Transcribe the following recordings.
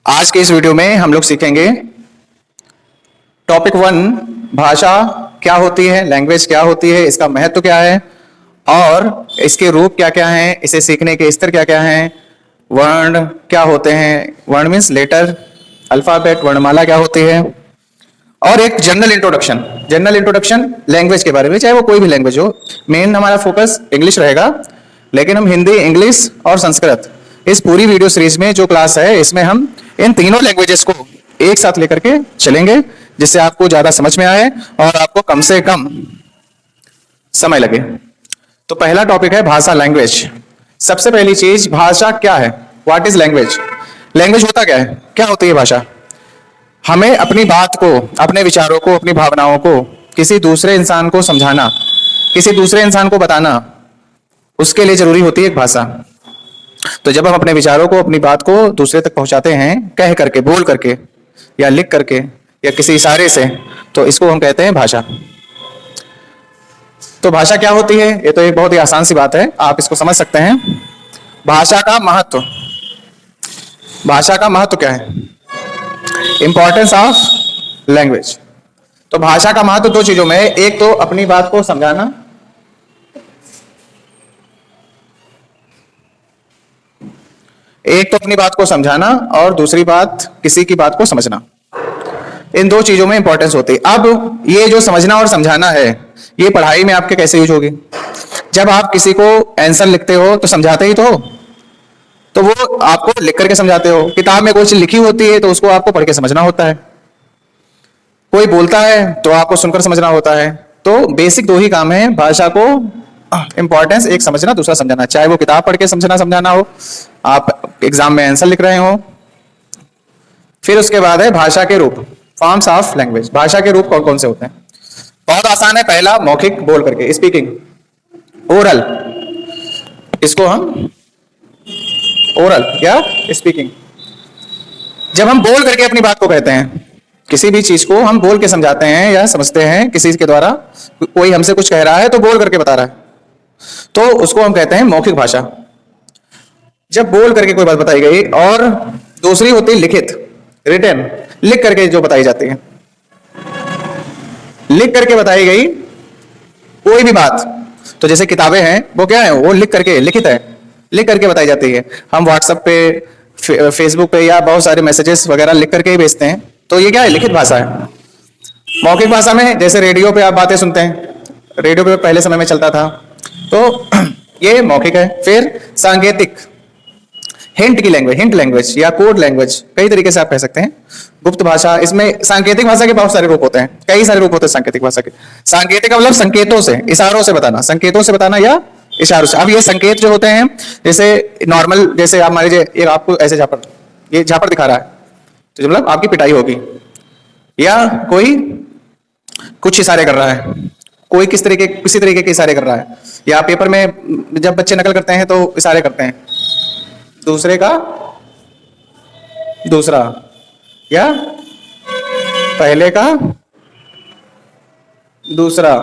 आज के इस वीडियो में हम लोग सीखेंगे टॉपिक 1 भाषा क्या होती है, लैंग्वेज क्या होती है, इसका महत्व क्या है और इसके रूप क्या क्या हैं, इसे सीखने के स्तर क्या क्या हैं, वर्ण क्या होते हैं, वर्ण मीन्स लेटर, अल्फाबेट, वर्णमाला क्या होती है, और एक जनरल इंट्रोडक्शन लैंग्वेज के बारे में, चाहे वो कोई भी लैंग्वेज हो। मेन हमारा फोकस इंग्लिश रहेगा, लेकिन हम हिंदी, इंग्लिश और संस्कृत इस पूरी वीडियो सीरीज में जो क्लास है इसमें हम इन तीनों लैंग्वेजेस को एक साथ लेकर के चलेंगे, जिससे आपको ज्यादा समझ में आए और आपको कम से कम समय लगे। तो पहला टॉपिक है भाषा, लैंग्वेज। सबसे पहली चीज, भाषा क्या है? What is language? लैंग्वेज होता क्या है? क्या होती है भाषा? हमें अपनी बात को, अपने विचारों को, अपनी भावनाओं को किसी दूसरे इंसान को समझाना, किसी दूसरे इंसान को बताना, उसके लिए जरूरी होती है एक भाषा। तो जब हम अपने विचारों को, अपनी बात को दूसरे तक पहुंचाते हैं, कह करके, बोल करके या लिख करके या किसी इशारे से, तो इसको हम कहते हैं भाषा। तो भाषा क्या होती है? ये तो एक बहुत ही आसान सी बात है, आप इसको समझ सकते हैं। भाषा का महत्व, भाषा का महत्व क्या है? Importance of language. तो भाषा का महत्व दो चीजों में है, एक तो अपनी बात को समझाना, एक तो अपनी बात को समझाना और दूसरी बात किसी की बात को समझना। इन दो चीजों में इंपॉर्टेंस होती है। अब ये जो समझना और समझाना है, ये पढ़ाई में आपके कैसे यूज होगी? जब आप किसी को आंसर लिखते हो तो समझाते ही तो वो आपको लिख करके समझाते हो। किताब में कोई चीज लिखी होती है तो उसको आपको पढ़ के समझना होता है। कोई बोलता है तो आपको सुनकर समझना होता है। तो बेसिक दो ही काम है भाषा को इंपॉर्टेंस, एक समझना, दूसरा समझाना। चाहे वो किताब पढ़ के समझाना हो, आप एग्जाम में आंसर लिख रहे हो। फिर उसके बाद है भाषा के रूप, फॉर्म्स ऑफ लैंग्वेज। भाषा के रूप कौन कौन से होते हैं? बहुत आसान है। पहला, मौखिक, बोल करके, स्पीकिंग, ओरल। इसको हम ओरल या स्पीकिंग। जब हम बोल करके अपनी बात को कहते हैं, किसी भी चीज को हम बोल के समझाते हैं या समझते हैं किसी के द्वारा, कोई हमसे कुछ कह रहा है तो बोल करके बता रहा है, तो उसको हम कहते हैं मौखिक भाषा। जब बोल करके कोई बात बताई गई, और दूसरी होती है लिखित, रिटन, लिख करके जो बताई जाती है। लिख करके बताई गई कोई भी बात, तो जैसे किताबें हैं, वो क्या है? वो लिख करके, लिखित है, लिख करके बताई जाती है। हम व्हाट्सएप पे, फेसबुक पे या बहुत सारे मैसेजेस वगैरह लिख करके ही भेजते हैं, तो ये क्या है? लिखित भाषा है। मौखिक भाषा में जैसे रेडियो पे आप बातें सुनते हैं, रेडियो पे पहले समय में चलता था, तो ये मौखिक है। फिर सांकेतिक, हिंट की लैंग्वेज, हिंट लैंग्वेज या कोड लैंग्वेज, कई तरीके से आप कह सकते हैं। गुप्त भाषा, इसमें सांकेतिक भाषा के बहुत सारे रूप होते हैं, कई सारे रूप होते हैं सांकेतिक भाषा के। सांकेतिक का मतलब संकेतों से, इशारों से बताना, संकेतों से बताना या इशारों से। अब ये संकेत जो होते हैं, जैसे नॉर्मल, जैसे आप मान लीजिए ये आपको ऐसे झापड़, ये झापड़ दिखा रहा है, तो मतलब आपकी पिटाई होगी। या कोई कुछ इशारे कर रहा है, कोई किसी तरीके के इशारे कर रहा है। या पेपर में जब बच्चे नकल करते हैं तो इशारे करते हैं, दूसरे का दूसरा, या पहले का दूसरा,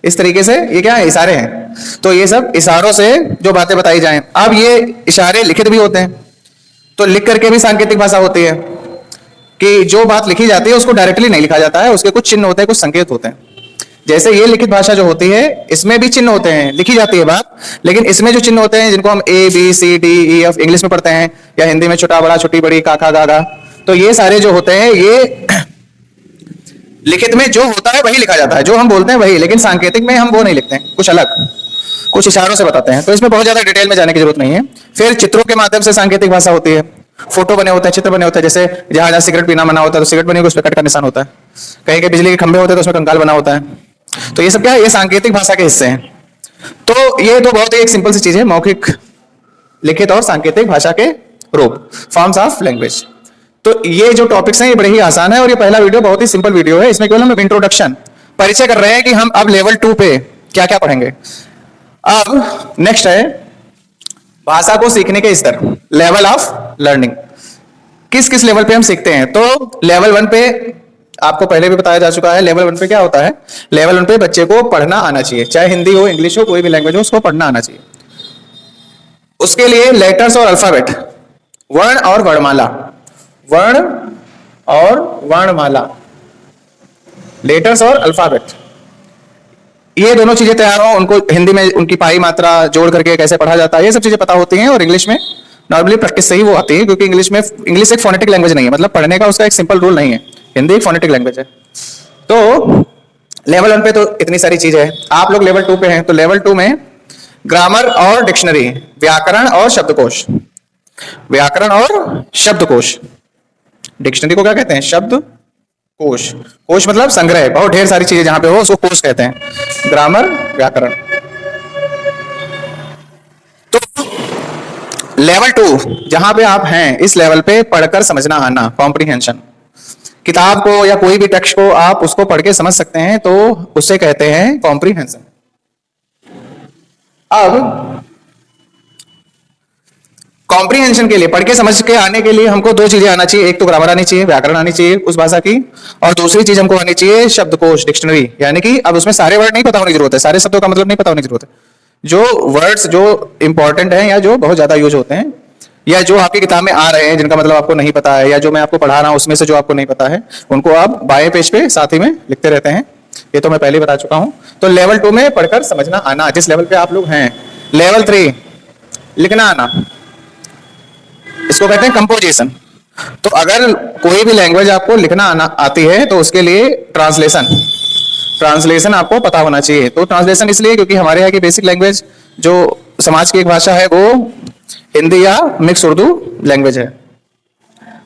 इस तरीके से ये क्या है? इशारे हैं। तो ये सब इशारों से जो बातें बताई जाएं। अब ये इशारे लिखित भी होते हैं, तो लिख करके भी सांकेतिक भाषा होती है, कि जो बात लिखी जाती है उसको डायरेक्टली नहीं लिखा जाता है, उसके कुछ चिन्ह होते हैं, कुछ संकेत होते हैं। जैसे ये लिखित भाषा जो होती है, इसमें भी चिन्ह होते हैं, लिखी जाती है बात, लेकिन इसमें जो चिन्ह होते हैं, जिनको हम A B C D E F English में पढ़ते हैं, या हिंदी में छोटा बड़ा, छोटी बड़ी, काका गागा, तो ये सारे जो होते हैं, ये लिखित में जो होता है वही लिखा जाता है, जो हम बोलते हैं वही, लेकिन सांकेतिक में हम वो नहीं लिखते हैं, कुछ अलग, कुछ इशारों से बताते हैं। तो इसमें बहुत ज्यादा डिटेल में जाने की जरूरत नहीं है। फिर चित्रों के माध्यम से सांकेतिक भाषा होती है। फोटो बने होते हैं, चित्र बने होते हैं, जैसे जहां जहां सिगरेट पीना मना होता है तो सिगरेट बनी, उस पर कट का निशान होता है। कहीं के बिजली के खंभे होते हैं तो उसमें कंकाल बना होता है। तो ये सब क्या है? ये सांकेतिक भाषा के हिस्से हैं। तो ये तो बहुत ही एक सिंपल सी चीज है, मौखिक, लिखित और सांकेतिक भाषा के रूप, फॉर्म्स ऑफ लैंग्वेज। तो ये जो टॉपिक्स हैं ये बड़े ही आसान है, और ये पहला वीडियो बहुत ही सिंपल वीडियो है। इसमें केवल हम इंट्रोडक्शन, परिचय कर रहे हैं कि हम अब लेवल 2 पे क्या क्या पढ़ेंगे। अब नेक्स्ट है भाषा को सीखने के स्तर, लेवल ऑफ लर्निंग। किस किस लेवल पे हम सीखते हैं? तो लेवल 1 पे आपको पहले भी बताया जा चुका है। लेवल 1 पे क्या होता है? लेवल 1 पे बच्चे को पढ़ना आना चाहिए, चाहे हिंदी हो, इंग्लिश हो, कोई भी लैंग्वेज हो, उसको पढ़ना आना चाहिए। उसके लिए लेटर्स और अल्फाबेट, वर्ण और वर्णमाला, वर्ण और वर्णमाला, लेटर्स और अल्फाबेट, ये दोनों चीजें तैयार हो, उनको हिंदी में उनकी पाई मात्रा जोड़ करके कैसे पढ़ा जाता है, ये सब चीजें पता होती हैं। और इंग्लिश में नॉर्मली प्रैक्टिस से ही वो आती है, क्योंकि इंग्लिश एक फोनेटिक लैंग्वेज नहीं है, मतलब पढ़ने का उसका एक सिंपल रूल नहीं है। हिंदी एक फोनेटिक लैंग्वेज है। तो लेवल 1 पे तो इतनी सारी चीजें हैं। आप लोग लेवल 2 पे हैं, तो लेवल 2 में ग्रामर और डिक्शनरी, व्याकरण और शब्दकोश, व्याकरण और शब्दकोश, डिक्शनरी को क्या कहते हैं? शब्दकोश। कोश मतलब संग्रह, बहुत ढेर सारी चीजें जहां पे हो उसको कोश कहते हैं। ग्रामर, व्याकरण। तो लेवल 2 जहां पे आप हैं, इस लेवल पे पढ़कर समझना आना, कॉम्प्रिहेंशन। किताब को या कोई भी टेक्स्ट को आप उसको पढ़ के समझ सकते हैं, तो उसे कहते हैं कॉम्प्रिहेंशन। अब कॉम्प्रिहेंशन के लिए, पढ़ के समझ के आने के लिए हमको दो चीजें आना चाहिए। एक तो ग्रामर आनी चाहिए, व्याकरण आनी चाहिए उस भाषा की, और दूसरी चीज हमको आनी चाहिए शब्दकोश, डिक्शनरी। यानी कि अब उसमें सारे वर्ड नहीं पता होने की जरूरत है, सारे शब्दों का मतलब नहीं पता होने की जरूरत है। जो वर्ड्स जो इंपॉर्टेंट हैं या जो बहुत ज्यादा यूज होते हैं, या जो आपकी किताब में आ रहे हैं जिनका मतलब आपको नहीं पता है, या जो मैं आपको पढ़ा रहा हूं उसमें से जो आपको नहीं पता है, उनको आप बाएं पेज पे साथ ही में लिखते रहते हैं। ये तो मैं पहले बता चुका हूं। तो लेवल 2 में पढ़कर समझना आना, जिस लेवल पे आप लोग हैं। लेवल 3 लिखना आना, इसको कहते हैं कंपोजिशन। तो अगर कोई भी लैंग्वेज आपको लिखना आना आती है, तो उसके लिए ट्रांसलेशन आपको पता होना चाहिए। तो ट्रांसलेशन इसलिए क्योंकि हमारे यहाँ की बेसिक लैंग्वेज जो समाज की एक भाषा है, वो हिंदी या मिक्स उर्दू लैंग्वेज है।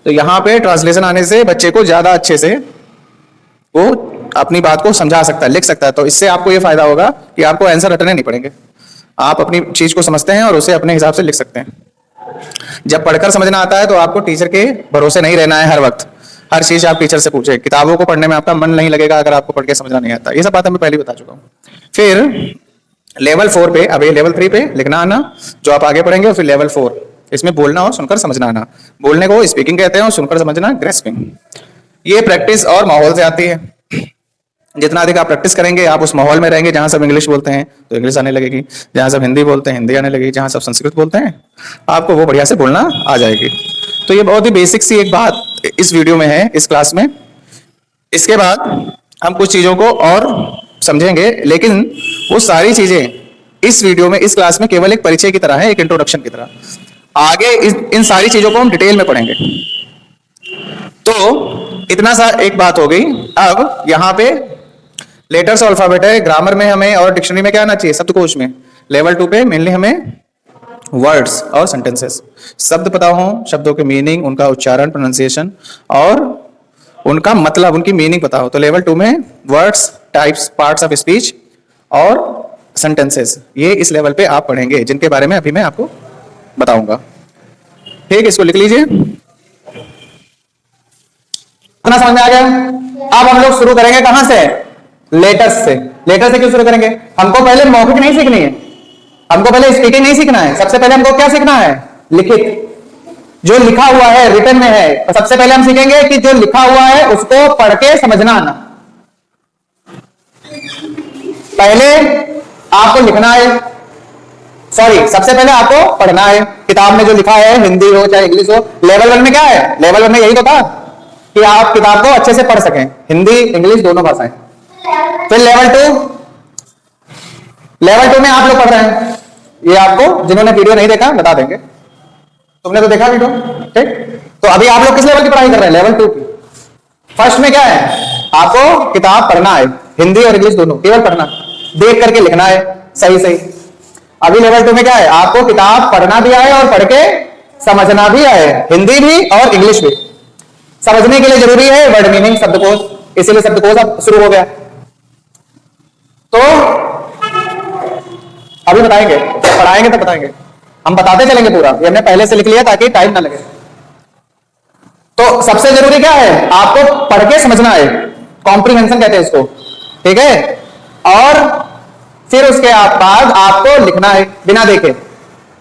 तो यहाँ पे ट्रांसलेशन आने से बच्चे को ज्यादा अच्छे से वो अपनी बात को समझा सकता है, लिख सकता है। तो इससे आपको ये फायदा होगा कि आपको आंसर रटने नहीं पड़ेंगे, आप अपनी चीज को समझते हैं और उसे अपने हिसाब से लिख सकते हैं। जब पढ़कर समझना आता है, तो आपको टीचर के भरोसे नहीं रहना है हर वक्त। हर चीज आप टीचर से पूछे, किताबों को पढ़ने में आपका मन नहीं लगेगा अगर आपको पढ़ के समझना नहीं आता। ये सब बातें मैं पहले बता चुका हूँ। फिर लेवल 4 पे, अब ये लेवल 3 पे लिखना आना जो आप आगे पढ़ेंगे, और फिर लेवल 4 इसमें बोलना और सुनकर समझना आना। बोलने को स्पीकिंग कहते हैं और सुनकर समझना ग्रेस्पिंग। ये प्रैक्टिस और माहौल से आती है। जितना अधिक आप प्रैक्टिस करेंगे, आप उस माहौल में रहेंगे जहां सब इंग्लिश बोलते हैं तो इंग्लिश आने लगेगी, जहां सब हिंदी बोलते हैं हिंदी आने लगेगी, जहां सब संस्कृत बोलते हैं आपको वो बढ़िया से बोलना आ जाएगी। तो ये बहुत ही बेसिक सी एक बात इस वीडियो में है, इस क्लास में। इसके बाद हम कुछ चीजों को और समझेंगे, लेकिन वो सारी चीजें इस वीडियो में, इस क्लास में केवल एक परिचय की तरह है, एक इंट्रोडक्शन की तरह। आगे इन सारी चीजों को हम डिटेल में पढ़ेंगे। तो इतना सा एक बात हो गई। अब यहाँ पे लेटर्स और अल्फाबेट है। ग्रामर में हमें और डिक्शनरी में क्या आना चाहिए? शब्दकोश में। लेवल 2 पे मेनली हमें वर्ड्स और सेंटेंसेस, शब्द पता हो, शब्दों के मीनिंग, उनका उच्चारण, प्रोनाउंसिएशन और उनका मतलब, उनकी मीनिंग पता हो। तो लेवल 2 में words, types, parts of speech और सेंटेंसेस, ये इस लेवल पे आप पढ़ेंगे, जिनके बारे में अभी मैं आपको बताऊंगा। ठीक, इसको लिख लीजिए। इतना समझ में आ गया? अब हम लोग शुरू करेंगे कहां से? लेटर्स से। लेटर से क्यों शुरू करेंगे? हमको पहले मौखिक नहीं सीखनी है, हमको पहले स्पीकिंग नहीं सीखना है। सबसे पहले हमको क्या सीखना है? लिखित, जो लिखा हुआ है, रिटन में है। तो सबसे पहले हम सीखेंगे कि जो लिखा हुआ है उसको पढ़ के समझना आना। पहले आपको लिखना है, सॉरी, सबसे पहले आपको पढ़ना है। किताब में जो लिखा है, हिंदी हो चाहे इंग्लिश हो। लेवल 1 में क्या है? लेवल 1 में यही तो था कि आप किताब को अच्छे से पढ़ सकें, हिंदी इंग्लिश दोनों भाषाएं। फिर लेवल 2 में आप लोग पढ़ रहे हैं, ये आपको जिन्होंने वीडियो नहीं देखा बता देंगे, तुमने तो देखा वीडियो, ठीक। तो अभी आप लोग किस लेवल की पढ़ाई कर रहे हैं? लेवल 2 की। फर्स्ट में क्या है? आपको किताब पढ़ना है, हिंदी और इंग्लिश दोनों, केवल पढ़ना, देख करके लिखना है सही सही। अभी लेवल 2 में क्या है? आपको किताब पढ़ना भी आए और पढ़ के समझना भी आए, हिंदी भी और इंग्लिश भी। समझने के लिए जरूरी है वर्ड मीनिंग, शब्दकोश, इसीलिए शब्दकोश अब शुरू हो गया। तो अभी बताएंगे, पढ़ाएंगे तो बताएंगे, हम बताते चलेंगे पूरा, ये हमने पहले से लिख लिया ताकि टाइम ना लगे। तो सबसे जरूरी क्या है? आपको पढ़ के समझना है, कॉम्प्रिहेंशन कहते हैं इसको, ठीक है। और फिर उसके बाद आपको लिखना है बिना देखे।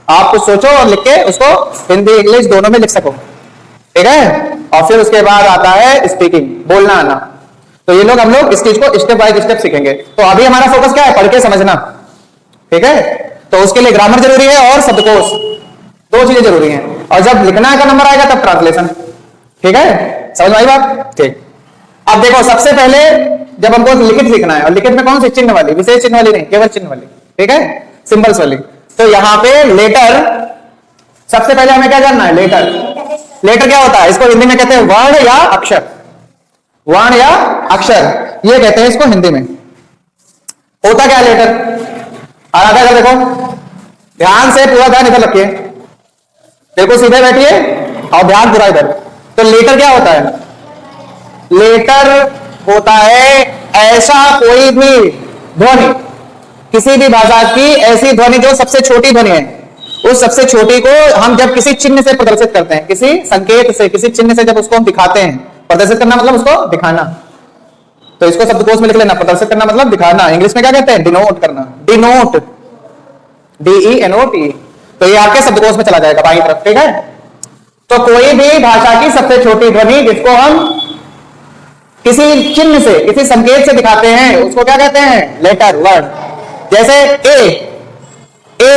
आप कुछ सोचो और लिख के उसको हिंदी इंग्लिश दोनों में लिख सको, ठीक है। और फिर उसके बाद आता है स्पीकिंग, बोलना आना। तो ये लोग, हम लोग इस चीज को स्टेप बाय स्टेप सीखेंगे। तो अभी हमारा फोकस क्या है? पढ़ के समझना, ठीक है। तो उसके लिए ग्रामर जरूरी है और शब्दकोश, दो चीजें जरूरी हैं। और जब लिखना का नंबर आएगा तब ट्रांसलेशन। ठीक है, समझ में आई बात? ठीक। अब देखो सबसे पहले जब हमको लिखित लिखना है, और लिखित में कौन सी चिन्ह वाली, विशेष चिन्ह वाली नहीं, केवल चिन्ह वाली, ठीक है, सिंबल्स वाली। तो यहां पे लेटर, सबसे पहले हमें क्या जानना है, लेटर। लेटर क्या होता है, इसको हिंदी में कहते हैं वर्ण या अक्षर, वर्ण या अक्षर, ये कहते हैं इसको हिंदी में। होता क्या लेटर, और आधा कर देखो, ध्यान से पूरा ध्यान इधर रखिए, बिल्कुल सीधे बैठिए और ध्यान पूरा इधर। तो लेटर क्या होता है, लेटर होता है ऐसा कोई भी ध्वनि, किसी भी भाषा की ऐसी ध्वनि जो सबसे छोटी ध्वनि है, उस सबसे छोटी को हम जब किसी चिन्ह से प्रदर्शित करते हैं, किसी संकेत से, किसी चिन्ह से जब उसको हम दिखाते हैं, प्रदर्शित करना मतलब उसको दिखाना, तो इसको शब्दकोश में लिख लेना, प्रदर्शित करना मतलब दिखाना। इंग्लिश में क्या कहते हैं, डिनोट करना, डिनोट, DENOT। तो ये आपके शब्दकोश में चला जाएगा बाईं तरफ, ठीक है। तो कोई भी भाषा की सबसे छोटी ध्वनि जिसको हम किसी चिन्ह से, किसी संकेत से दिखाते हैं, उसको क्या कहते हैं, लेटर, वर्ड। जैसे A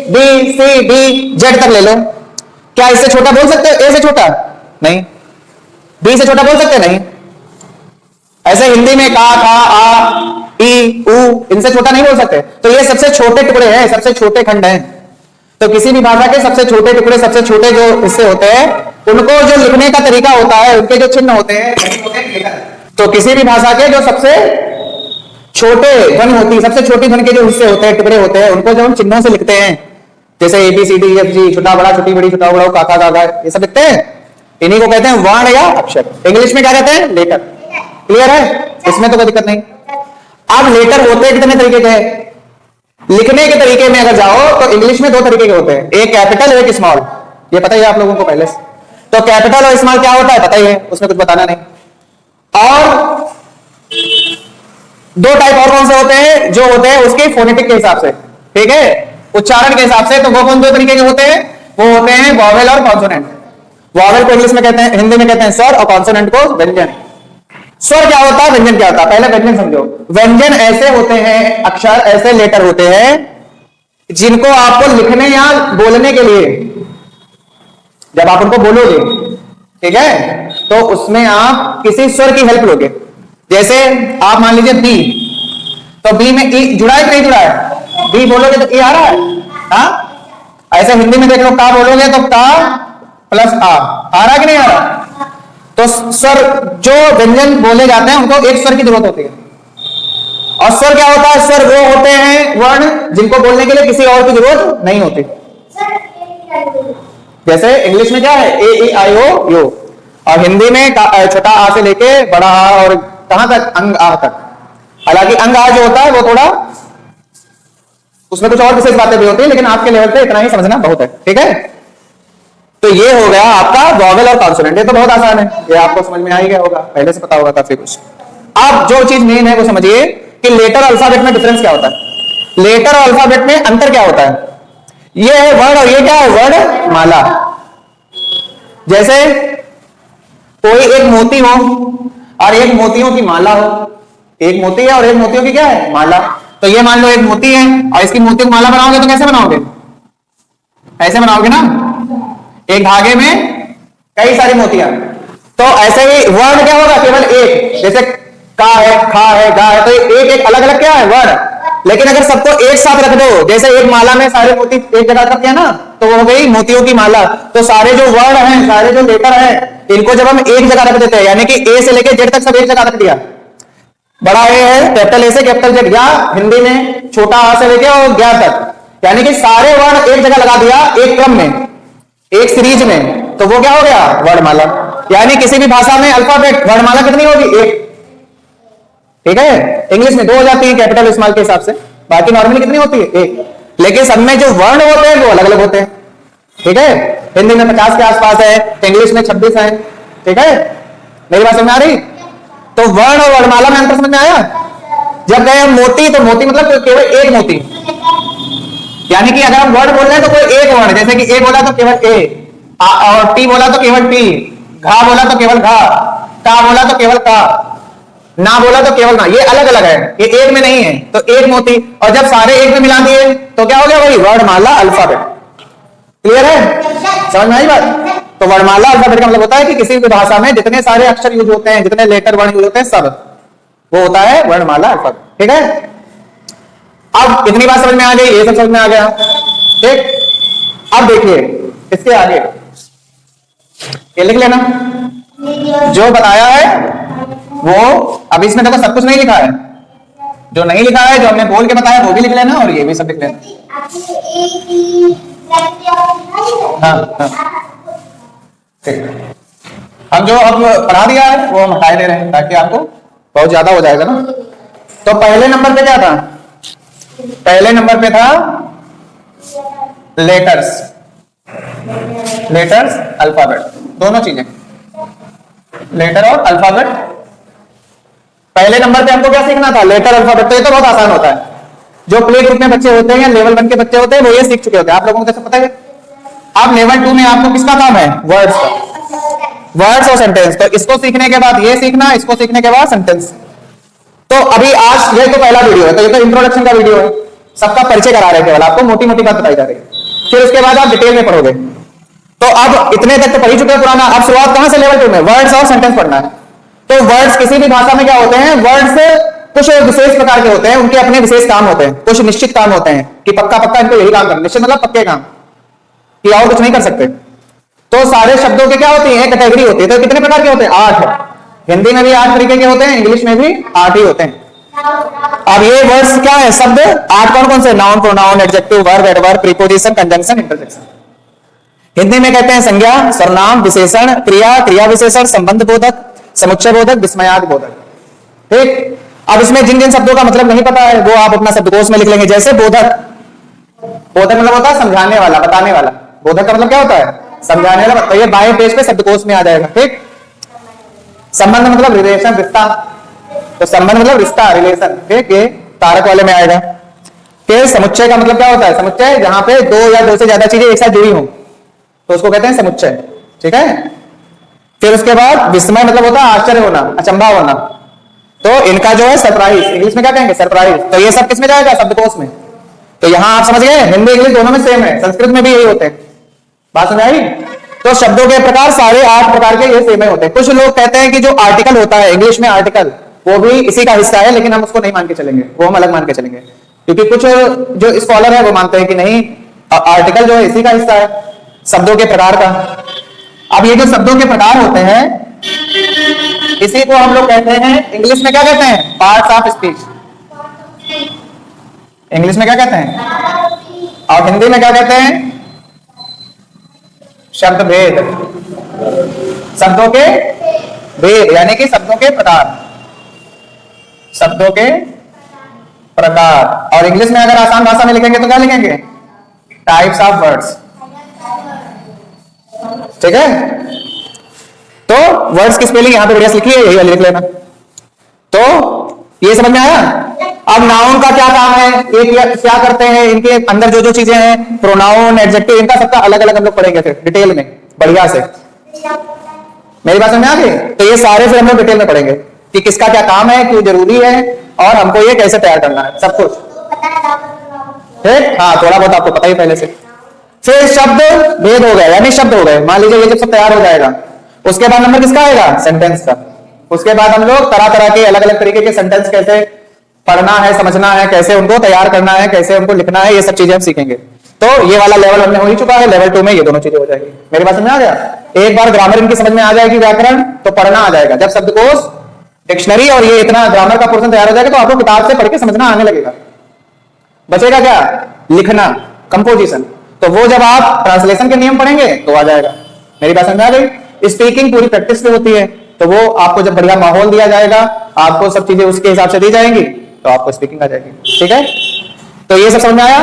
B C D Z तक ले लो, क्या इससे छोटा बोल सकते हो, A से छोटा नहीं, B से छोटा बोल सकते नहीं। ऐसे हिंदी में का, खा, आ, ई, उ, इनसे छोटा नहीं बोल सकते। तो ये सबसे छोटे टुकड़े हैं, सबसे छोटे खंड हैं। तो किसी भी भाषा के सबसे छोटे टुकड़े, सबसे छोटे जो हिस्से होते हैं, उनको जो लिखने का तरीका होता है, उनके जो चिन्ह होते हैं, तो किसी भी भाषा के जो सबसे छोटे ध्वनि होती है, सबसे छोटी ध्वनि के जो हिस्से होते हैं, टुकड़े होते हैं, उनको जब हम चिन्हों से लिखते हैं, जैसे ABCDEFG, छोटा बड़ा, छोटी बड़ी, छोटा बड़ा, काका काका, ये सब लिखते हैं, इन्हीं को कहते हैं वर्ण या अक्षर। इंग्लिश में क्या कहते हैं, लेटर। क्लियर है, इसमें तो कोई दिक्कत नहीं। अब लेटर होते हैं कितने तरीके के, लिखने के तरीके में अगर जाओ तो इंग्लिश में दो तरीके के होते हैं, एक कैपिटल, एक स्मॉल। ये पता ही है आप लोगों को पहले से। तो कैपिटल और स्मॉल क्या होता है पता ही है, उसमें कुछ बताना नहीं। और दो टाइप और कौन से होते हैं, जो होते हैं उसके फोनेटिक के हिसाब से, ठीक है, उच्चारण के हिसाब से। तो वो कौन दो तरीके के होते हैं, वो होते हैं वॉवेल और कॉन्सोनेंट। वॉवेल को इंग्लिश में कहते हैं, हिंदी में कहते हैं स्वर, और कॉन्सोनेंट को व्यंजन। स्वर क्या होता है, व्यंजन क्या होता है, पहले व्यंजन समझो। व्यंजन ऐसे होते हैं, अक्षर ऐसे लेटर होते हैं जिनको आपको लिखने या बोलने के लिए, जब आप उनको बोलोगे, ठीक है, तो उसमें आप किसी स्वर की हेल्प लोगे। जैसे आप मान लीजिए बी, तो बी में ई जुड़ा है कि नहीं जुड़ा है, बी बोलोगे तो ई आ रहा है, हाँ। ऐसे हिंदी में देख लो, का बोलोगे तो का प्लस आ रहा है कि नहीं आ रहा। तो स्वर, जो व्यंजन बोले जाते हैं उनको एक स्वर की जरूरत होती है। और स्वर क्या होता है, स्वर वो होते हैं वर्ण जिनको बोलने के लिए किसी और की जरूरत नहीं होती। जैसे इंग्लिश में क्या है, A E I O U, और हिंदी में छोटा आ से लेके बड़ा आ और कहां तक, अंग आ तक। हालांकि अंग आ जो होता है वो थोड़ा, उसमें कुछ और विशेष बातें भी होती है, लेकिन आपके लेवल पे इतना ही समझना बहुत है, ठीक है। तो ये हो गया आपका वॉवेल और कॉन्सोनेंट। ये तो बहुत आसान है, ये आपको समझ में आ ही गया होगा, पहले से पता होगा काफी कुछ। अब जो चीज मेन है वो समझिए कि लेटर और अल्फाबेट में डिफरेंस क्या होता है। लेटर और अल्फाबेट में अंतर क्या होता है, ये है वर्ड और ये क्या है, वर्ड माला। जैसे कोई एक मोती हो और एक मोतियों की माला हो, एक मोती है और एक मोतियों की क्या है, माला। तो ये मान लो एक मोती है और इसकी मोती की माला बनाओगे तो कैसे बनाओगे, ऐसे बनाओगे ना, एक धागे में कई सारी मोतियां। तो ऐसे ही वर्ण क्या होगा, केवल एक। जैसे का है, खा है, गा है, तो एक एक अलग अलग क्या है, वर्ण। लेकिन अगर सबको एक साथ रख दो, जैसे एक माला में सारे मोती एक जगह रख दिया ना, तो वो हो गई मोतियों की माला। तो सारे जो वर्ण हैं, सारे जो लेटर हैं, इनको जब हम एक जगह रख देते हैं, यानी कि ए से लेकर जेड तक सब एक जगह रख दिया, बड़ा ए है, कैपिटल ए से कैपिटल जेड, या हिंदी में छोटा आ से लेके और 11 तक, यानी कि सारे वर्ण एक जगह लगा दिया, एक क्रम में, एक सीरीज में, तो वो क्या हो गया, वर्णमाला। यानी किसी भी भाषा में अल्फाबेट वर्णमाला कितनी होगी, एक, ठीक है। इंग्लिश में 2 हो जाती है कैपिटल स्मॉल के हिसाब से, बाकी नॉर्मली कितनी होती है, एक। लेकिन सब में जो वर्ण होते हैं वो अलग अलग होते हैं, ठीक है। हिंदी में 50 के आसपास है, इंग्लिश में 26 है, ठीक है। मेरी बात समझ में आ रही। तो वर्ण और वर्णमाला में अंतर समझ में आया। जब गए हम मोती, तो मोती मतलब केवल एक मोती, यानी कि अगर हम वर्ड बोल रहे हैं तो कोई एक वर्ड, जैसे कि ए बोला तो केवल ए, और टी बोला तो केवल टी, घा बोला तो केवल घा, का बोला तो केवल का, ना बोला तो केवल ना। ये अलग अलग है, ये एक में नहीं है, तो एक मोती। और जब सारे एक में मिला दिए तो क्या हो गया, वही वर्णमाला, अल्फाबेट। क्लियर है, समझ में आई बात। तो वर्णमाला अल्फाबेट का मतलब होता है कि किसी भी भाषा में जितने सारे अक्षर यूज होते हैं, जितने लेटर वर्ण यूज होते हैं, सब वो होता है वर्णमाला अल्फाबेट। ठीक है, अब इतनी बात समझ में आ गई, ये सब समझ में आ गया। ठीक, अब देखिए इसके आगे ये लिख लेना जो बताया है वो। अब इसमें देखो सब कुछ नहीं लिखा है, जो नहीं लिखा है, जो हमने बोल के बताया वो भी लिख लेना, और ये भी सब लिख लेना। हाँ हाँ, ठीक। हम जो अब पढ़ा दिया है वो हम हटा दे रहे हैं ताकि आपको बहुत ज्यादा हो जाएगा ना। तो पहले नंबर पे क्या था? पहले नंबर पे था लेटर्स, लेटर्स अल्फाबेट, दोनों चीजें, लेटर और अल्फाबेट। पहले नंबर पे हमको क्या सीखना था? Letter alphabet. तो ये तो बहुत आसान होता है, जो प्ले ग्रुप में बच्चे होते हैं या लेवल 1 के बच्चे होते हैं वो ये सीख चुके होते हैं, आप लोगों को तो पता है। अब लेवल 2 में आपको किसका काम है? वर्ड्स का, वर्ड्स और सेंटेंस। तो इसको सीखने के बाद ये सीखना, इसको सीखने के बाद सेंटेंस। तो अभी आज ये तो पहला वीडियो है, तो ये तो इंट्रोडक्शन का वीडियो है, सबका परिचय करा रहे हैं, केवल आपको मोटी मोटी बात बताई जा रही है, फिर उसके बाद आप डिटेल में पढ़ोगे। तो अब इतने तक तो पढ़ ही चुके हैं पुराना, अब शुरुआत कहां से? लेवल 2 में वर्ड्स और सेंटेंस पढ़ना है। तो वर्ड्स किसी भी भाषा में क्या होते हैं? वर्ड्स कुछ विशेष प्रकार के होते हैं, उनके अपने विशेष काम होते हैं, कुछ निश्चित काम होते हैं कि पक्का पक्का इनको यही काम करना। निश्चित मतलब पक्के काम, कि और कुछ नहीं कर सकते। तो सारे शब्दों के क्या होती है? कैटेगरी होती है। तो कितने प्रकार के होते हैं? 8। हिंदी में भी 8 तरीके के होते हैं, इंग्लिश में भी 8 ही होते हैं। अब ये वर्ड्स क्या है? शब्द 8 कौन कौन से? Noun, pronoun, adjective, verb, adverb, preposition, conjunction, interjection. Hindi में कहते हैं संज्ञा, सर्वनाम, विशेषण, क्रिया, क्रिया विशेषण, संबंध बोधक, समुच्चय बोधक, विस्मयादि बोधक। ठीक, अब इसमें जिन जिन शब्दों का मतलब नहीं पता है वो आप अपना शब्दकोश में लिख लेंगे। जैसे बोधक, बोधक मतलब होता है समझाने वाला, बताने वाला। बोधक का मतलब क्या होता है? समझाने वाला। तो ये बाएं पेज पे शब्दकोश में आ जाएगा। ठीक, संबंध मतलब रिलेशन, रिश्ता, तो संबंध मतलब रिश्ता, रिलेशन। ठीक, ये कारक वाले में आएगा। फिर समुच्चय का मतलब क्या होता है? समुच्चय जहां पे 2 या 2 से ज्यादा चीजें एक साथ जुड़ी हो तो उसको कहते हैं समुच्चय। ठीक है, फिर उसके बाद विस्मय मतलब होता है आश्चर्य होना, अचंभा होना। तो इनका जो है सरप्राइज, इंग्लिश में क्या कहेंगे? सरप्राइज। तो ये सब किसमें जाएगा? शब्दकोश में। तो यहां आप समझ गए, हिंदी इंग्लिश दोनों में सेम है, संस्कृत में भी यही होते हैं। बात समझ आई? तो शब्दों के प्रकार सारे 8 प्रकार के ये सेम होते हैं। कुछ लोग कहते हैं कि जो आर्टिकल होता है इंग्लिश में, आर्टिकल वो भी इसी का हिस्सा है, लेकिन हम उसको नहीं मान के चलेंगे, वो हम अलग मान के चलेंगे। क्योंकि कुछ जो स्कॉलर है वो मानते हैं कि नहीं, आर्टिकल जो है इसी का हिस्सा है, शब्दों के प्रकार का। अब ये जो शब्दों के प्रकार होते हैं इसी को हम लोग कहते हैं, इंग्लिश में क्या कहते हैं? Parts of speech. इंग्लिश में क्या कहते हैं? और हिंदी में क्या कहते हैं? शब्द भेद। शब्दों के भेद यानी कि शब्दों के प्रकार, शब्दों के प्रकार। और इंग्लिश में अगर आसान भाषा में लिखेंगे तो क्या लिखेंगे? Types of words. ठीक है, तो वर्ड्स की स्पेलिंग यहां पे बढ़िया लिखी है, यही वाली लिख लेना। तो ये समझ में आया? अब नाउन का क्या काम है, ये क्या करते हैं, इनके अंदर जो जो चीजें हैं, प्रोनाउन, एडजेक्टिव, इनका सबका अलग अलग हम लोग पढ़ेंगे फिर डिटेल में बढ़िया से। मेरी बात समझ में आ गई? तो ये सारे फिर हम लोग डिटेल में पढ़ेंगे कि किसका क्या काम है, क्यों जरूरी है, और हमको ये कैसे तैयार करना है, सब कुछ। ठीक, हाँ थोड़ा बहुत आपको पता ही पहले से। फिर शब्द भेद हो गए यानी शब्द हो गए, मान लीजिए ये जब सब तैयार हो जाएगा उसके बाद नंबर किसका आएगा? सेंटेंस का। उसके बाद हम लोग तरह तरह के अलग अलग तरीके के सेंटेंस कैसे पढ़ना है, समझना है, कैसे उनको तैयार करना है, कैसे उनको लिखना है, ये सब चीजें हम सीखेंगे। तो ये वाला लेवल हमने हो ही चुका है, लेवल 2 में ये दोनों चीजें हो जाएगी। मेरी बात समझ में आ गया? एक बार ग्रामर इनकी समझ में आ जाएगी, व्याकरण, तो पढ़ना आ जाएगा। जब शब्दकोश, डिक्शनरी और ये इतना ग्रामर का पोर्शन तैयार हो जाएगा तो आपको किताब से पढ़ के समझना आने लगेगा। बचेगा क्या? लिखना, कंपोजिशन। तो वो जब आप ट्रांसलेशन के नियम पढ़ेंगे तो आ जाएगा। मेरी बात समझ आ गई? स्पीकिंग पूरी प्रैक्टिस पे होती है, तो वो आपको जब बढ़िया माहौल दिया जाएगा, आपको सब चीजें उसके हिसाब से दी जाएंगी तो आपको स्पीकिंग आ जाएगी। ठीक है, तो ये सब समझ में आया?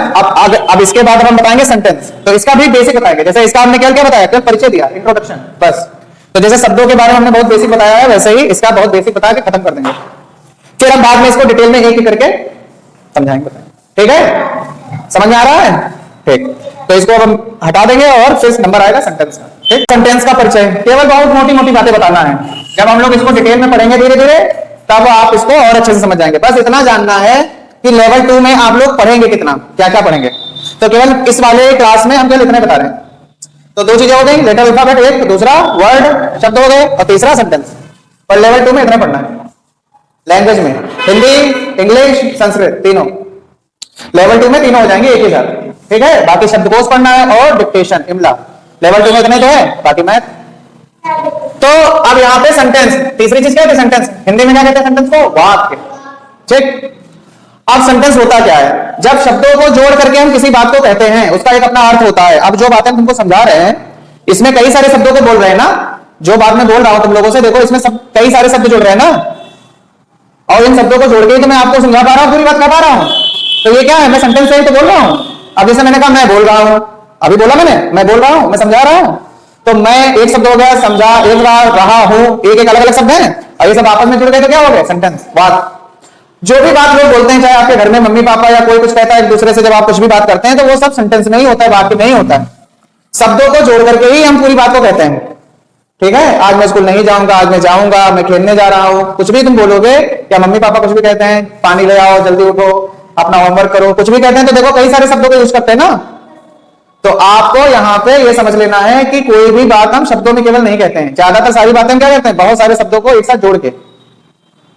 अब इसके बाद हम बताएंगे सेंटेंस। तो इसका भी बेसिक बताएंगे। जैसे इसका हमने क्या क्या बताया? तो परिचय दिया, इंट्रोडक्शन, बस। तो जैसे शब्दों के बारे में हमने बहुत बेसिक बताया है, वैसे ही इसका बहुत बेसिक बता के खत्म कर देंगे। फिर हम बाद में इसको डिटेल में एक एक करके समझाएंगे। ठीक है, समझ में आ रहा है? ठीक, तो इसको अब हम हटा देंगे और फिर नंबर आएगा सेंटेंस का। ठीक, सेंटेंस का परिचय केवल बहुत मोटी मोटी बातें बताना है। जब हम लोग इसको डिटेल में पढ़ेंगे धीरे धीरे तब आप इसको और अच्छे से समझ जाएंगे। बस इतना जानना है कि लेवल 2 में आप लोग पढ़ेंगे कितना, क्या क्या पढ़ेंगे। तो केवल इस वाले क्लास में हम क्या लिखने बता रहे हैं। तो दो चीजें हो गई, लेटर अल्फाबेट एक, दूसरा वर्ड शब्द हो गए, और तीसरा सेंटेंस। और लेवल 2 में इतना पढ़ना है लैंग्वेज में, हिंदी, इंग्लिश, संस्कृत तीनों। लेवल 2 में तीनों हो जाएंगे एक ही साथ, ठीक है। बाकी शब्दकोश पढ़ना है और डिक्टेशन, इमला। लेवल 2 में इतने तो है, बाकी मैथ। तो अब यहां पे सेंटेंस, तीसरी चीज क्या है सेंटेंस, हिंदी में क्या कहते हैं सेंटेंस को, वाक्य, ठीक। अब सेंटेंस होता क्या है, जब शब्दों को जोड़ करके हम किसी बात को कहते हैं, उसका एक अपना अर्थ होता है। अब जो बातें तुमको समझा रहे हैं, इसमें कई सारे शब्दों को बोल रहे हैं ना, जो बात मैं बोल रहा हूं तुम लोगों से, देखो इसमें सब कई सारे शब्द जुड़ रहे हैं ना, और इन शब्दों को जोड़ के तो मैं आपको समझा पा रहा हूं, पूरी बात कर पा रहा हूं। तो ये क्या है, मैं सेंटेंस से ही तो बोल रहा हूं। अब जैसे मैंने कहा मैं बोल रहा हूं, अभी बोला मैंने, मैं बोल रहा हूं, मैं समझा रहा हूं, तो मैं एक शब्द हो गया, समझा, एक बार रहा हूं, एक एक अलग अलग शब्द हैं, और ये सब आपस में जुड़ गए तो क्या हो गए सेंटेंस, बात। जो भी बात लोग बोलते हैं, चाहे आपके घर में मम्मी पापा या कोई कुछ कहता है एक दूसरे से, जब आप कुछ भी बात करते हैं तो वो सब सेंटेंस में ही होता है, वाक्य में ही होता है। शब्दों को जोड़ करके ही हम पूरी बात को कहते हैं, ठीक है। आज मैं स्कूल नहीं जाऊंगा, आज मैं जाऊंगा, मैं खेलने जा रहा हूं, कुछ भी तुम बोलोगे, या मम्मी पापा कुछ भी कहते हैं, पानी ले आओ, जल्दी उठो, अपना होमवर्क करो, कुछ भी कहते हैं, तो देखो कई सारे शब्दों को यूज करते हैं ना। तो आपको यहां पे ये समझ लेना है कि कोई भी बात हम शब्दों में केवल नहीं कहते हैं, ज्यादातर सारी बातें हम क्या कहते हैं, बहुत सारे शब्दों को एक साथ जोड़ के,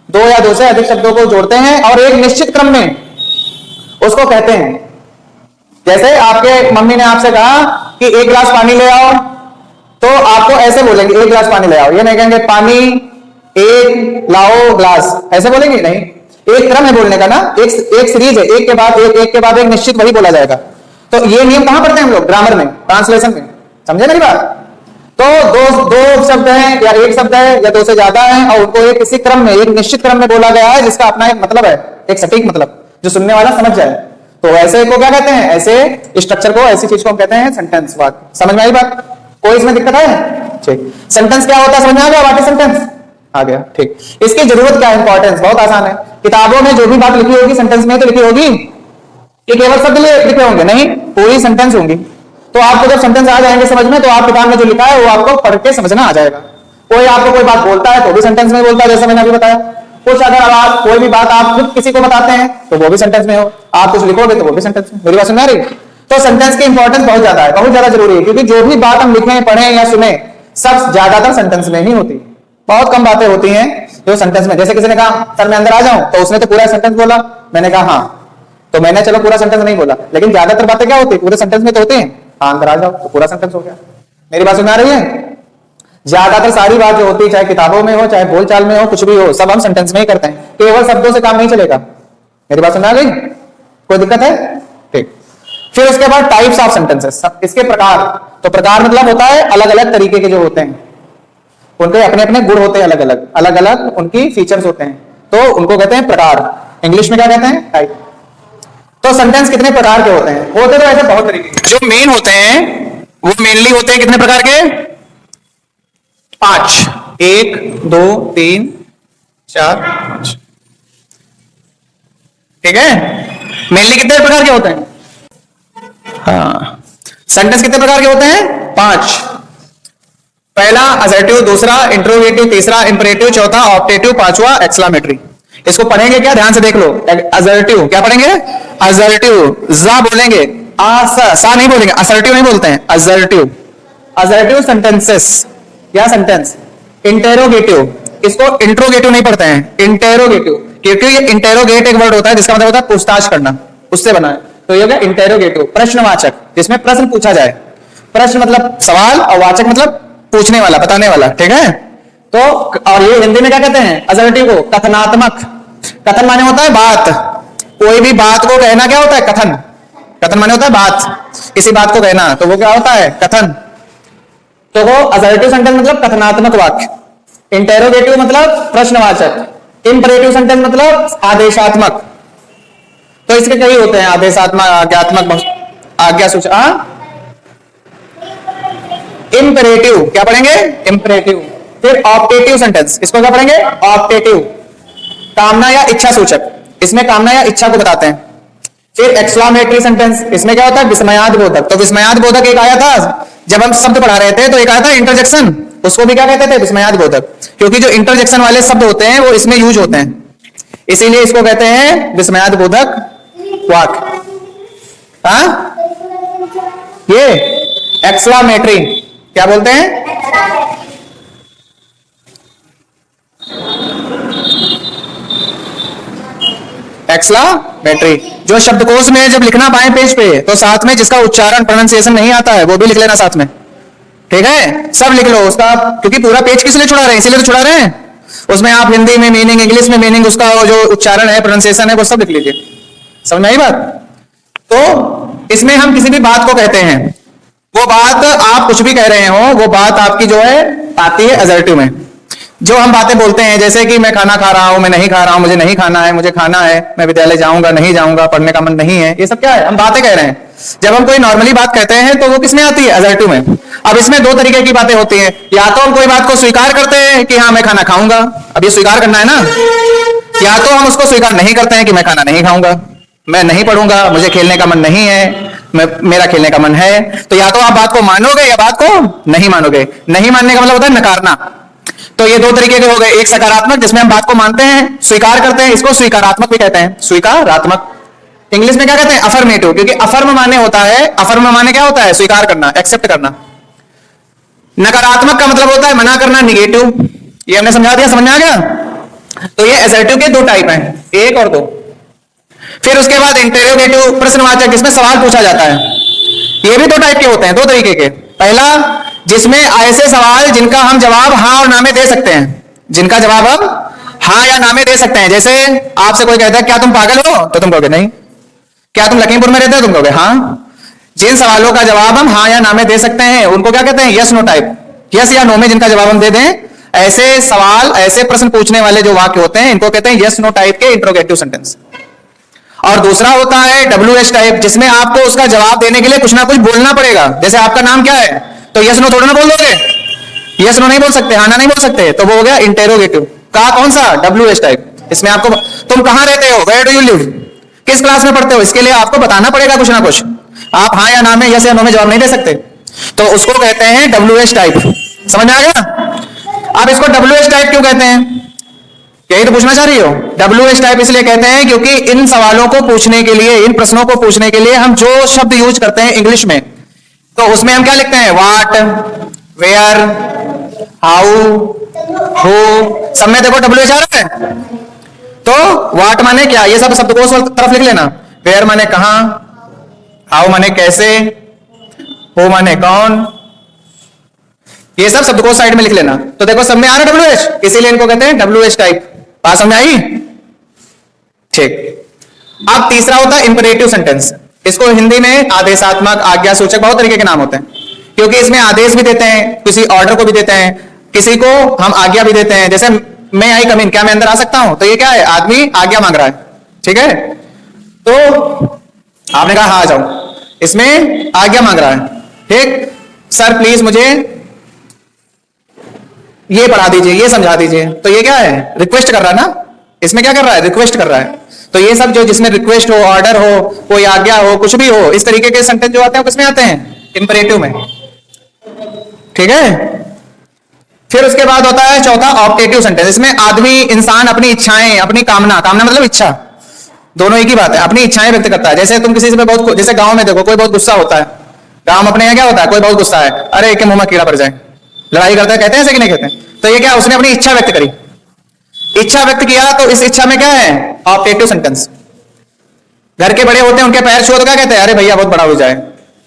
दो या दो से अधिक शब्दों को जोड़ते हैं और एक निश्चित क्रम में उसको कहते हैं। जैसे आपके मम्मी ने आपसे कहा कि एक गिलास पानी ले आओ, तो आपको ऐसे बोलेंगे एक गिलास पानी ले आओ, ये नहीं कहेंगे पानी एक लाओ ग्लास, ऐसे बोलेंगे नहीं। एक क्रम है बोलने का ना, एक सीरीज है, एक के बाद एक निश्चित वही बोला जाएगा। तो ये नियम कहां पढ़ते हैं हम लोग, ग्रामर में, ट्रांसलेशन में, समझे मेरी बात। तो दो शब्द हैं या एक शब्द है या दो से ज्यादा है, और उनको एक किसी क्रम में, एक निश्चित क्रम में बोला गया है, जिसका अपना एक मतलब है, एक सटीक मतलब, जो सुनने वाला समझ जाए। तो ऐसे को क्या कहते हैं, ऐसे स्ट्रक्चर को, ऐसी चीज को हम कहते हैं सेंटेंस, वाक्य। समझ में आई बात, कोई इसमें दिक्कत है, ठीक। सेंटेंस क्या होता है समझ में आ गया, वाक्य सेंटेंस आ गया, ठीक। इसकी जरूरत क्या है, इंपॉर्टेंस बहुत आसान है। किताबों में जो भी बात लिखी होगी सेंटेंस में तो लिखी होगी, ये केवल शब्द लिखे होंगे नहीं, पूरी सेंटेंस होंगी। तो आपको जब सेंटेंस आ जाएंगे समझ में, तो आप किताब में जो लिखा है वो आपको पढ़ के समझना आ जाएगा। कोई आपको कोई बात बोलता है तो भी सेंटेंस में बोलता है, जैसे मैंने अभी बताया। कुछ अगर आप कोई भी बात आप खुद किसी को बताते हैं तो वो भी सेंटेंस में हो, आप कुछ लिखोगे तो वो भी सेंटेंस में। मेरी बात सुन रही? तो सेंटेंस की इंपॉर्टेंस बहुत ज्यादा है, बहुत ज्यादा जरूरी है, क्योंकि जो भी बात हम लिखें, पढ़ें या सुने, सब ज्यादातर सेंटेंस में ही होती है। बहुत कम बातें होती हैं जो सेंटेंस में, जैसे किसी ने कहा सर मैं अंदर आ जाऊं, तो उसने तो पूरा सेंटेंस बोला, मैंने कहा हाँ, तो मैंने चलो पूरा सेंटेंस नहीं बोला, लेकिन ज्यादातर बातें क्या होती है, पूरे सेंटेंस में तो होती हैं। हाँ अंदर आ जाओ तो पूरा सेंटेंस हो गया। मेरी बात सुन आ रही है? ज्यादातर सारी बात जो होती है, चाहे किताबों में हो, चाहे बोलचाल में हो, कुछ भी हो, सब हम सेंटेंस में ही करते हैं, केवल शब्दों से काम नहीं चलेगा। मेरी बात सुन आ गई? कोई दिक्कत है? ठीक। फिर उसके बाद टाइप्स ऑफ सेंटेंसेस, इसके प्रकार। तो प्रकार मतलब होता है अलग अलग तरीके के जो होते हैं, उनके अपने अपने गुण होते हैं, अलग अलग, अलग अलग उनकी फीचर्स होते हैं, तो उनको कहते हैं प्रकार। इंग्लिश में क्या कहते हैं? टाइप। तो सेंटेंस कितने प्रकार के होते हैं? होते तो ऐसे बहुत तरीके के, जो मेन होते हैं वो मेनली होते हैं कितने प्रकार के? 5, 1 2 3 4 5, ठीक है। मेनली कितने प्रकार के होते हैं? हाँ, सेंटेंस कितने प्रकार के होते हैं? 5। पहला असर्टिव, दूसरा इंट्रोगेटिव, तीसरा इंपरेटिव, चौथा ऑप्टेटिव, पांचवा एक्सक्लेमेटरी। इसको पढ़ेंगे क्या, ध्यान से देख लो। असर्टिव क्या पढ़ेंगे? असर्टिव, जा बोलेंगे, सा नहीं बोलेंगे, असर्टिव नहीं बोलते हैं, असर्टिव। असर्टिव सेंटेंसेस या सेंटेंस। इंटेरोगेटिव, इसको इंट्रोगेटिव नहीं पढ़ते हैं, इंटेरोगेटिव, क्योंकि ये इंटेरोगेट एक वर्ड होता है जिसका मतलब होता है पूछताछ करना, उससे बना है। तो ये हो गया इंटेरोगेटिव, प्रश्नवाचक, जिसमें प्रश्न पूछा जाए। प्रश्न मतलब सवाल और वाचक मतलब पूछने वाला, बताने वाला, ठीक है। तो और ये हिंदी में क्या कहते हैं असर्टिव को? कथनात्मक। कथन माने होता है बात, कोई भी बात को कहना क्या होता है? कथन। कथन माने होता है बात, किसी बात को कहना, तो वो क्या होता है? कथन। तो वो असर्टिव सेंटेंस मतलब कथनात्मक वाक्य, इंटेरोगेटिव मतलब प्रश्नवाचक, इंपरेटिव सेंटेंस मतलब आदेशात्मक। तो इसके कई होते हैं, आदेशात्मक, आज्ञात्मक, आज्ञा सूचक। इंपरेटिव क्या पढ़ेंगे? इंपरेटिव। फिर ऑप्टेटिव सेंटेंस, इसको क्या पढ़ेंगे? ऑप्टेटिव, कामना या इच्छा सूचक, इसमें कामना या इच्छा को बताते हैं। फिर एक्सक्लेमेटरी सेंटेंस, इसमें क्या होता है? विस्मयाद बोधक। तो विस्मयाद बोधक एक आया था जब हम शब्द पढ़ा रहे थे, तो एक आया था इंटरजेक्शन, उसको भी क्या कहते थे? विस्मयाद बोधक, क्योंकि जो इंटरजेक्शन वाले शब्द होते हैं वो इसमें यूज होते हैं, इसीलिए इसको कहते हैं विस्मयाद बोधक वाक्य। हाँ, ये एक्सलामेट्री। क्या बोलते हैं? एक्सलामेट्री। जो शब्दकोश में जब लिखना पाए पेज पे, तो साथ में जिसका उच्चारण प्रोनाउंसिएशन नहीं आता है वो भी लिख लेना साथ में, ठीक है? सब लिख लो उसका, क्योंकि पूरा पेज किस लिए छुड़ा रहे हैं? इसीलिए तो छुड़ा रहे हैं। उसमें आप हिंदी में मीनिंग, इंग्लिश में मीनिंग, उसका जो उच्चारण है, प्रोनाउंसिएशन है, वो सब लिख लीजिए। समझ में आई बात? तो इसमें हम किसी भी बात को कहते हैं, वो बात आप कुछ भी कह रहे हो, वो बात आपकी जो है आती है असर्टिव में। जो हम बातें बोलते हैं, जैसे कि मैं खाना खा रहा हूं, मैं नहीं खा रहा हूं, मुझे नहीं खाना है, मुझे खाना है, मैं विद्यालय जाऊंगा, नहीं जाऊंगा, पढ़ने का मन नहीं है, ये सब क्या है? हम बातें कह रहे हैं। जब हम कोई नॉर्मली बात कहते हैं तो वो किसमें आती है? असर्टिव में। अब इसमें दो तरीके की बातें होती हैं। या तो हम कोई बात को स्वीकार करते हैं कि हाँ मैं खाना खाऊंगा, अब ये स्वीकार करना है ना। या तो हम उसको स्वीकार नहीं करते हैं कि मैं खाना नहीं खाऊंगा, मैं नहीं पढ़ूंगा, मुझे खेलने का मन नहीं है, मेरा खेलने का मन है। तो या तो आप बात को मानोगे या बात को नहीं मानोगे। नहीं मानने का मतलब होता है नकारना। तो ये दो तरीके के हो गए। एक सकारात्मक, जिसमें हम बात को मानते हैं, स्वीकार करते हैं, इसको स्वीकारात्मक भी कहते हैं, स्वीकारात्मक। इंग्लिश में क्या कहते हैं? अफर्मेटिव, क्योंकि अफर्म माने होता है, अफर्म माने क्या होता है? स्वीकार करना, एक्सेप्ट करना। नकारात्मक का मतलब होता है मना करना, निगेटिव। ये हमने समझा दिया, समझ में आ गया? तो ये असर्टिव के दो टाइप हैं, एक और दो। फिर उसके बाद इंटेरोगेटिव, प्रश्नवाचक, जिसमें सवाल पूछा जाता है। ये भी दो टाइप के होते हैं, दो तरीके के। पहला, जिसमें ऐसे सवाल जिनका हम जवाब हाँ और ना में दे सकते हैं, जिनका जवाब हम हाँ या ना में दे सकते हैं। जैसे आपसे कोई कहता है क्या तुम पागल हो, तो तुम कहोगे नहीं। क्या तुम लखीमपुर में रहते हो, तुम कहोगे हाँ। जिन सवालों का जवाब हम हाँ या ना में दे सकते हैं उनको क्या कहते हैं? Yes no type. यस या नो में जिनका जवाब हम दे दें, ऐसे सवाल, ऐसे प्रश्न पूछने वाले जो वाक्य होते हैं, इनको कहते हैं यस नो टाइप के इंट्रोगेटिव सेंटेंस। और दूसरा होता है WH टाइप, जिसमें आपको उसका जवाब देने के लिए कुछ ना कुछ बोलना पड़ेगा। जैसे आपका नाम क्या है, तो यस नो थोड़ा ना बोल दोगे, यस नो नहीं बोल सकते, हाँ ना नहीं बोल सकते, तो वो हो गया इंटेरोगेटिव का। कौन सा? WH type. इसमें आपको, तुम कहां रहते हो, वेयर डू यू लिव, किस क्लास में पढ़ते हो, इसके लिए आपको बताना पड़ेगा कुछ ना कुछ। आप हाँ या ना में, यस या नो में जवाब नहीं दे सकते, तो उसको कहते हैं WH टाइप। समझ में आ गया? अब इसको WH टाइप क्यों कहते हैं, यही तो पूछना चाह रही हो? WH टाइप इसलिए कहते हैं क्योंकि इन सवालों को पूछने के लिए, इन प्रश्नों को पूछने के लिए हम जो शब्द यूज करते हैं इंग्लिश में, तो उसमें हम क्या लिखते हैं? व्हाट, वेयर, हाउ, हु, सब में देखो WH आ रहा है। तो व्हाट माने क्या, ये सब शब्दकोश तरफ लिख लेना। वेयर माने कहां, हाउ माने कैसे, हु माने कौन, ये सब शब्दकोश साइड में लिख लेना। तो देखो सब में आ रहा है WH, इसीलिए इनको कहते हैं WH टाइप। बात समझ आई? ठीक। अब तीसरा होता है इंपरेटिव सेंटेंस। इसको हिंदी में आदेशात्मक, आज्ञा सूचक, बहुत तरीके के नाम होते हैं, क्योंकि इसमें आदेश भी देते हैं, किसी ऑर्डर को भी देते हैं, किसी को हम आज्ञा भी देते हैं। जैसे मैं आई कम इन, क्या मैं अंदर आ सकता हूं, तो ये क्या है? आदमी आज्ञा मांग रहा है, ठीक है? तो आपने कहा हाँ आ जाओ, इसमें आज्ञा मांग रहा है, ठीक। सर प्लीज मुझे ये पढ़ा दीजिए, ये समझा दीजिए, तो ये क्या है? रिक्वेस्ट कर रहा है ना। इसमें क्या कर रहा है? रिक्वेस्ट कर रहा है। तो ये सब जो जिसमें रिक्वेस्ट हो, ऑर्डर हो, कोई आज्ञा हो, कुछ भी हो, इस तरीके के सेंटेंस जो आते हैं किसमें आते हैं? इंपरेटिव में, ठीक है। फिर उसके बाद होता है चौथा ऑप्टेटिव सेंटेंस। इसमें आदमी, इंसान अपनी इच्छाएं, अपनी कामना, कामना मतलब इच्छा, दोनों एक ही बात है, अपनी इच्छाएं व्यक्त करता है। जैसे तुम किसी से बहुत, जैसे गांव में देखो कोई बहुत गुस्सा होता है, गांव में अपने यहाँ क्या होता है, कोई बहुत गुस्सा है, अरे के मुंह में कीड़ा पड़ जाए, लड़ाई करता है, कहते हैं ऐसे कि नहीं कहते? तो ये क्या, उसने अपनी इच्छा व्यक्त करी, इच्छा व्यक्त किया, तो इस इच्छा में क्या है? Optative sentence. घर के बड़े होते हैं, उनके पैर छुओ तो क्या कहते हैं? अरे भैया बहुत बड़ा हो जाए,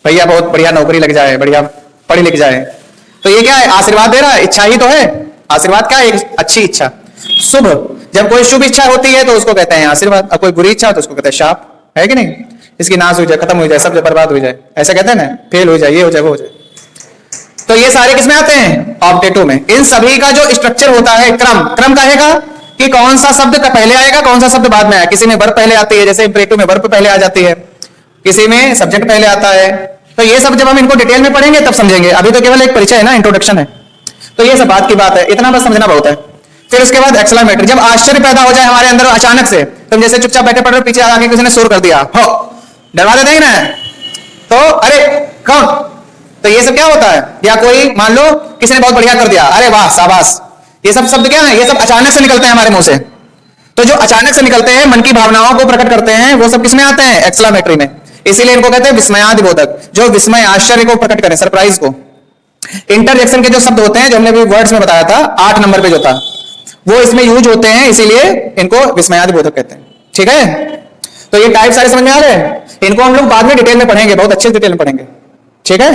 भैया बहुत बढ़िया नौकरी लग जाए, बढ़िया पढ़ लिख जाए। तो ये क्या है? आशीर्वाद दे रहा है, इच्छा ही तो है। आशीर्वाद क्या है? एक अच्छी इच्छा, शुभ। जब कोई शुभ इच्छा होती है तो उसको कहते हैं आशीर्वाद, अब कोई बुरी इच्छा हो तो उसको कहते हैं शाप, है कि नहीं? इसकी नाश हो जाए, खत्म हो जाए, सब बर्बाद हो जाए, ऐसा कहते हैं ना, फेल हो जाए, ये हो जाए, वो हो जाए। तो ये सारे किसमें आते हैं? ऑप्टेटिव में। इन सभी का जो स्ट्रक्चर होता है, क्रम कहेगा कि कौन सा शब्द का पहले आएगा, कौन सा शब्द बाद में आएगा। किसी में वर्ब पहले आती है, जैसे इंपरेटिव में वर्ब पहले आ जाती है, किसी में सब्जेक्ट पहले आता है। तो ये सब जब हम इनको डिटेल में पढ़ेंगे तब समझेंगे, अभी तो केवल एक परिचय है ना, इंट्रोडक्शन है। तो ये सब बात की बात है, इतना बस समझना बहुत है। फिर उसके बाद एक्सक्लेमेटरी, जब आश्चर्य पैदा हो जाए हमारे अंदर अचानक से, तुम जैसे चुपचाप बैठे पढ़ रहे हो, पीछे आके किसी ने शोर कर दिया, हो डरवा देते हैं ना, तो अरे कौन, तो ये सब क्या होता है? या कोई मान लो किसी ने बहुत बढ़िया कर दिया, अरे वाह शाबाश, ये सब शब्द क्या है? ये सब अचानक से निकलते हैं हमारे मुंह से। तो जो अचानक से निकलते हैं, मन की भावनाओं को प्रकट करते हैं, वो सब किसमें आते हैं? एक्सक्लेमेटरी में। इसीलिए इनको कहते हैं विस्मयादिबोधक, जो विस्मय आश्चर्य को प्रकट करें, सरप्राइज को। इंटरजेक्शन के जो शब्द होते हैं, जो हमने अभी वर्ड्स में बताया था 8 नंबर पे जो था, वो इसमें यूज होते हैं, इसीलिए इनको विस्मयादिबोधक कहते हैं। ठीक है, तो ये टाइप सारे समझ में आ रहे हैं। इनको हम लोग बाद में डिटेल में पढ़ेंगे, बहुत अच्छे डिटेल में पढ़ेंगे। ठीक है,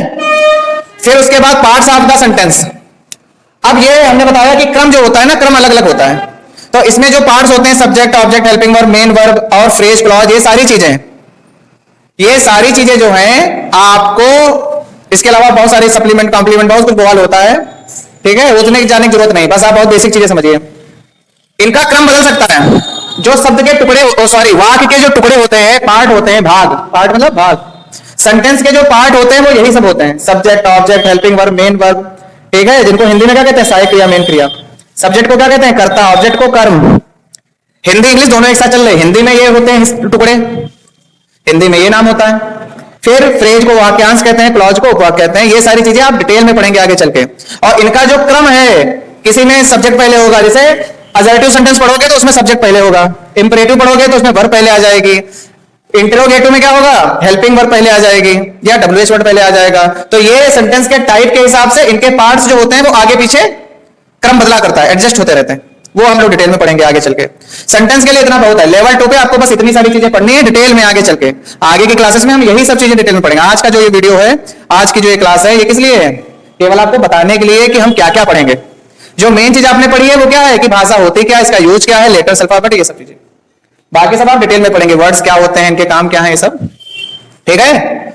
फिर उसके बाद पार्ट्स ऑफ द सेंटेंस। अब ये हमने बताया कि क्रम जो होता है ना, क्रम अलग अलग होता है। तो इसमें जो पार्ट्स होते हैं, subject, object, helping verb, main verb और फ्रेज, क्लॉज, ये सारी चीजें जो हैं आपको, इसके अलावा बहुत सारे सप्लीमेंट, कॉम्प्लीमेंट, बहुत कुछ बवाल होता है। ठीक है, उतने की जाने की जरूरत नहीं, बस आप बहुत बेसिक चीजें समझिए। इनका क्रम बदल सकता है। जो शब्द के टुकड़े, वाक्य के जो टुकड़े होते हैं, पार्ट होते हैं, पार्ट मतलब भाग। सेंटेंस के जो पार्ट होते हैं वो यही सब होते हैं, subject, object, helping verb, main verb. ठीक है, जिनको हिंदी में क्या कहते हैं, सहायक क्रिया, मेन क्रिया। सब्जेक्ट को क्या कहते हैं, कर्ता, ऑब्जेक्ट को कर्म। हिंदी इंग्लिश दोनों एक साथ चल रहे, हिंदी में ये होते हैं टुकड़े, हिंदी में ये नाम होता है। फिर फ्रेज को वाक्यांश कहते हैं, क्लॉज को उपवाक्य कहते हैं। ये सारी चीजें आप डिटेल में पढ़ेंगे आगे चल के। और इनका जो क्रम है, किसी में सब्जेक्ट पहले होगा, जैसे असर्टिव सेंटेंस पढ़ोगे तो उसमें सब्जेक्ट पहले होगा, इंपरेटिव पढ़ोगे तो उसमें वर्ब पहले आ जाएगी, इंटरोगेटिव में क्या होगा, हेल्पिंग वर्ब पहले आ जाएगी, या डब्ल्यूएच वर्ड पहले आ जाएगा। तो ये सेंटेंस के टाइप के हिसाब से इनके पार्ट्स जो होते हैं वो आगे पीछे क्रम बदला करता है, एडजस्ट होते रहते हैं। वो हम लोग डिटेल में पढ़ेंगे आगे चल के। सेंटेंस के लिए इतना बहुत है, लेवल 2 पे आपको बस इतनी सारी चीजें पढ़नी है डिटेल में। आगे चल के आगे की क्लासेस में हम यही सब चीजें डिटेल में पढ़ेंगे। आज का जो ये वीडियो है, आज की जो ये क्लास है, ये किस लिए है, केवल आपको बताने के लिए कि हम क्या क्या पढ़ेंगे। जो मेन चीज आपने पढ़ी है वो क्या है कि भाषा होती क्या है, इसका यूज क्या है, लेटर्स, अल्फाबेट, ये सब चीजें। बाकी सब आप डिटेल में पढ़ेंगे, वर्ड्स क्या होते हैं, इनके काम क्या है, ये सब। ठीक है।